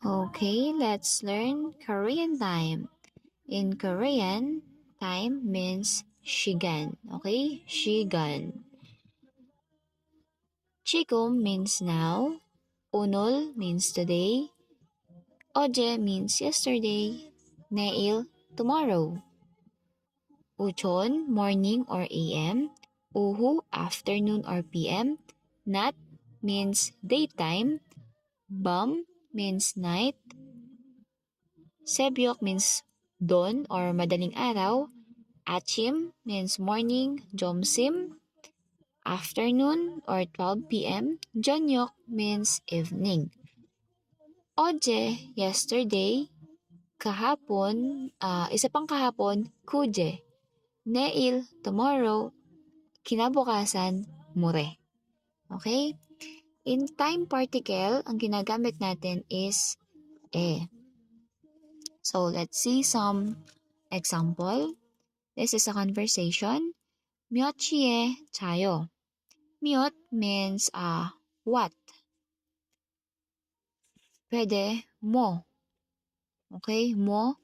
Okay, let's learn Korean time. In Korean, time means shigan. Okay, shigan. Chigum means now. Unol means today. Oje means yesterday. Neil, tomorrow. Uchon, morning or AM. Uhu, afternoon or PM. Nat means daytime. Bam means night. Sebyok means dawn or madaling araw. Achim means morning. Jomsim, afternoon or 12 p.m. Jonyok means evening. Oje, yesterday. Kahapon, isa pang kahapon, kuje. Neil, tomorrow. Kinabukasan, mure. Okay? In time particle, ang ginagamit natin is e. So, let's see some example. This is a conversation. 몇 시에 자요? 몇 means what. Pwede mo. Okay, mo.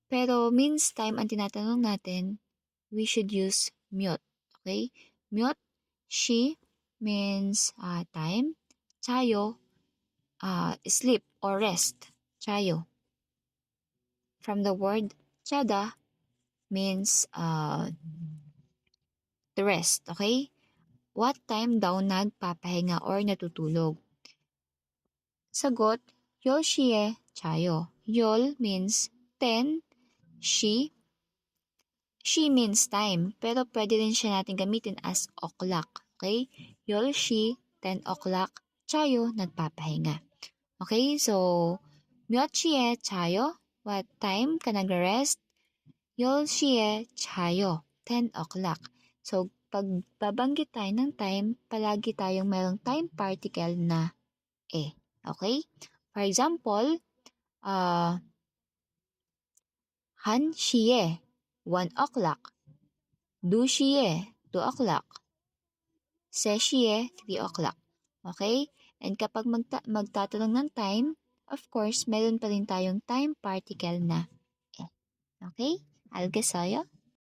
Pero means time ang tinatanong natin, we should use 몇. Okay? 몇 시 means time. 자요, sleep or rest. 자요. From the word 자다 means the rest. Okay? What time daw nagpapahinga or natutulog? Sagot, 10시에 자요. 10 means 10. She means time, pero pwede rin siya natin gamitin as o'clock. Okay? 10시, 10 o'clock, 자요, nagpapahinga. Okay? So, 몇 시에 자요? What time ka nag-rest? 10시에 자요, 10 o'clock. So, pag babanggit tayo ng time, palagi tayong mayroong time particle na e. Okay? For example, 1시에 1 o'clock. 2시에 2 o'clock. 3시에 3 o'clock. Okay? And kapag magtatanong ng time, of course, meron pa rin tayong time particle na e. Okay? 알겠어요?